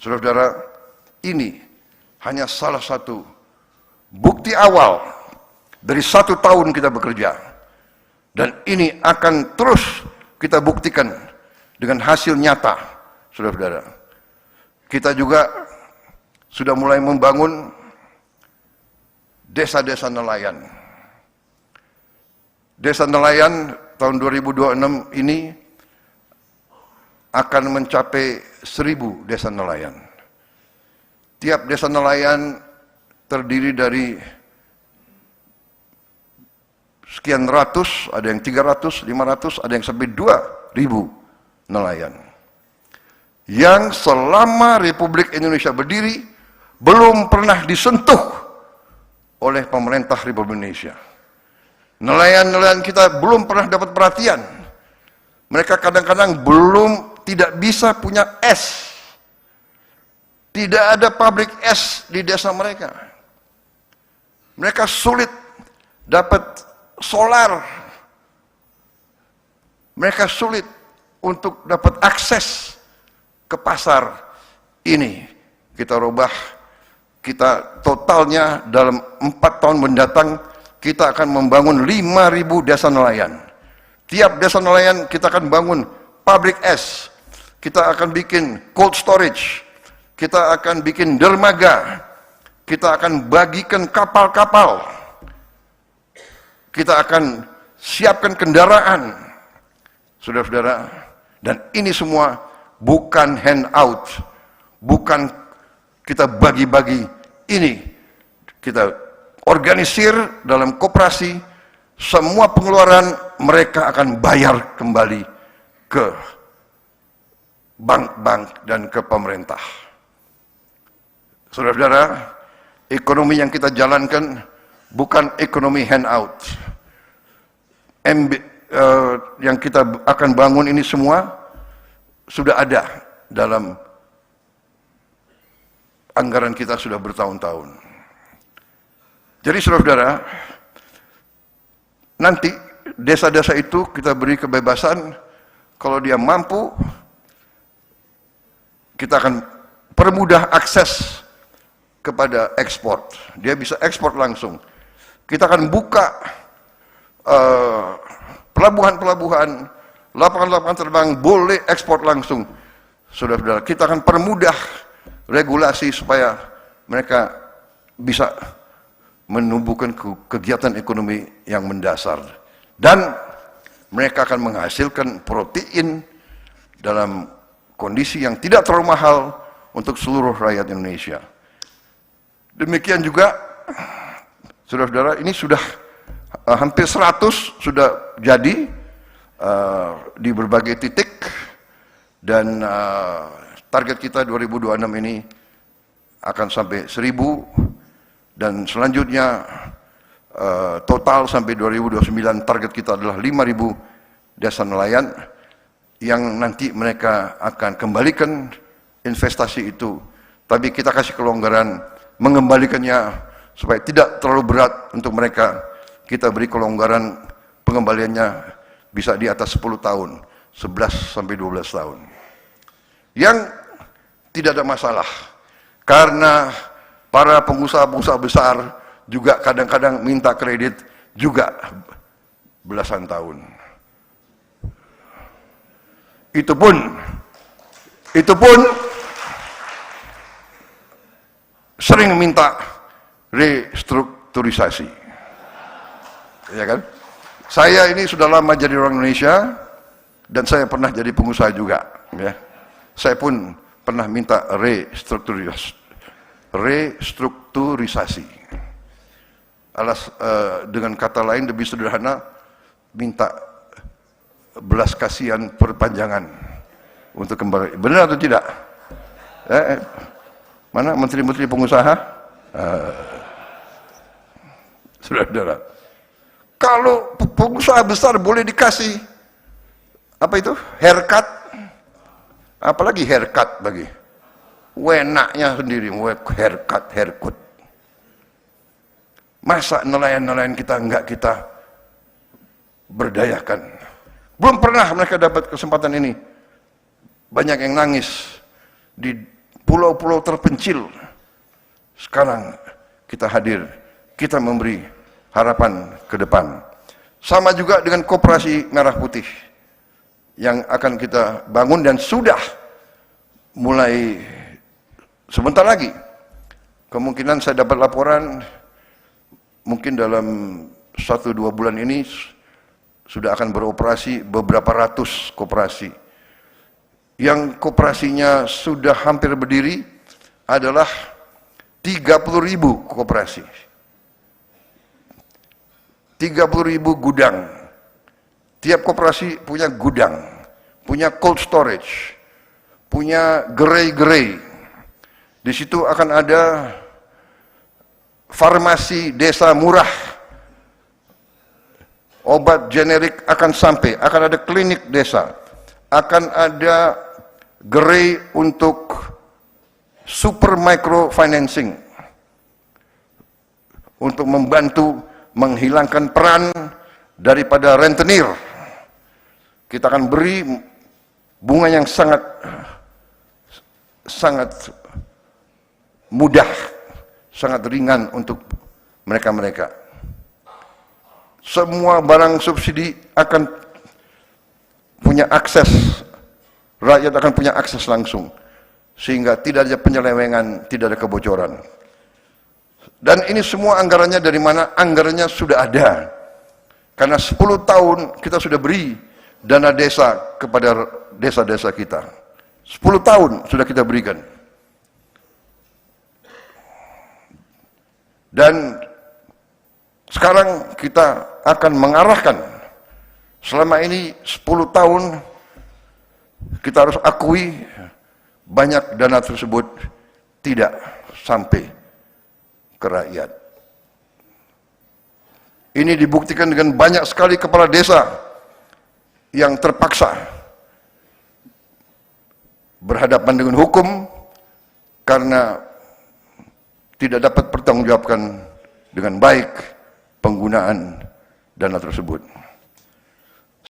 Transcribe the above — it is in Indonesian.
Saudara-saudara, ini hanya salah satu bukti awal dari 1 tahun kita bekerja. Dan ini akan terus kita buktikan dengan hasil nyata, saudara-saudara. Kita juga sudah mulai membangun desa-desa nelayan. Desa nelayan tahun 2026 ini akan mencapai 1000 desa nelayan. Tiap desa nelayan terdiri dari sekian ratus, ada yang 300, 500, ada yang sampai 2000 nelayan. Yang selama Republik Indonesia berdiri, belum pernah disentuh oleh pemerintah Republik Indonesia. Nelayan-nelayan kita belum pernah dapat perhatian. Mereka kadang-kadang tidak bisa punya es. Tidak ada pabrik es di desa mereka. Mereka sulit dapat solar. Mereka sulit untuk dapat akses ke pasar. Ini kita rubah, kita totalnya dalam 4 tahun mendatang kita akan membangun 5.000 desa nelayan. Tiap desa nelayan kita akan bangun pabrik es, kita akan bikin cold storage, kita akan bikin dermaga, kita akan bagikan kapal-kapal, kita akan siapkan kendaraan, saudara-saudara. Dan ini semua bukan handout, bukan kita bagi-bagi, ini kita organisir dalam koperasi, semua pengeluaran mereka akan bayar kembali ke bank-bank dan ke pemerintah. Saudara-saudara, ekonomi yang kita jalankan bukan ekonomi handout. Yang kita akan bangun ini semua sudah ada dalam anggaran kita sudah bertahun-tahun. Jadi saudara-saudara, nanti desa-desa itu kita beri kebebasan, kalau dia mampu, kita akan permudah akses kepada ekspor. Dia bisa ekspor langsung. Kita akan buka pelabuhan-pelabuhan, lapangan-lapangan terbang, boleh ekspor langsung. Saudara-saudara, kita akan permudah regulasi supaya mereka bisa menumbuhkan kegiatan ekonomi yang mendasar. Dan mereka akan menghasilkan protein dalam kondisi yang tidak terlalu mahal untuk seluruh rakyat Indonesia. Demikian juga, saudara-saudara, ini sudah hampir 100 sudah jadi di berbagai titik, dan target kita 2026 ini akan sampai 1000, dan selanjutnya total sampai 2029 target kita adalah 5.000 desa nelayan yang nanti mereka akan kembalikan investasi itu, tapi kita kasih kelonggaran mengembalikannya supaya tidak terlalu berat untuk mereka. Kita beri kelonggaran pengembaliannya bisa di atas 10 tahun, 11 sampai 12 tahun. Yang tidak ada masalah, karena para pengusaha-pengusaha besar juga kadang-kadang minta kredit juga belasan tahun. Itu pun sering minta restrukturisasi. Ya kan? Saya ini sudah lama jadi orang Indonesia dan saya pernah jadi pengusaha juga, ya. Saya pun pernah minta restrukturisasi. Dengan kata lain lebih sederhana, minta belas kasihan perpanjangan untuk kembali. Benar atau tidak? Mana menteri-menteri pengusaha? Saudara-saudara, kalau pengusaha besar boleh dikasih apa itu? Haircut, apalagi haircut bagi wenaknya sendiri, haircut. Masa nelayan-nelayan kita enggak kita berdayakan? Belum pernah mereka dapat kesempatan ini. Banyak yang nangis di pulau-pulau terpencil. Sekarang kita hadir, kita memberi harapan ke depan. Sama juga dengan Koperasi Merah Putih yang akan kita bangun dan sudah mulai sebentar lagi. Kemungkinan saya dapat laporan mungkin dalam 1-2 bulan ini sudah akan beroperasi beberapa ratus koperasi. Yang koperasinya sudah hampir berdiri adalah 30.000 koperasi. 30.000 gudang. Tiap koperasi punya gudang, punya cold storage, punya gerai-gerai. Di situ akan ada farmasi desa murah. Obat generik akan sampai, akan ada klinik desa, akan ada gerai untuk super micro financing untuk membantu menghilangkan peran daripada rentenir. Kita akan beri bunga yang sangat mudah, sangat ringan untuk mereka-mereka. Semua barang subsidi akan punya akses, rakyat akan punya akses langsung, sehingga tidak ada penyelewengan, tidak ada kebocoran. Dan ini semua anggarannya dari mana? Anggarannya sudah ada. Karena 10 tahun kita sudah beri dana desa kepada desa-desa kita. 10 tahun sudah kita berikan. Dan sekarang kita akan mengarahkan, selama ini 10 tahun kita harus akui banyak dana tersebut tidak sampai ke rakyat. Ini dibuktikan dengan banyak sekali kepala desa yang terpaksa berhadapan dengan hukum karena tidak dapat pertanggungjawabkan dengan baik penggunaan dana tersebut.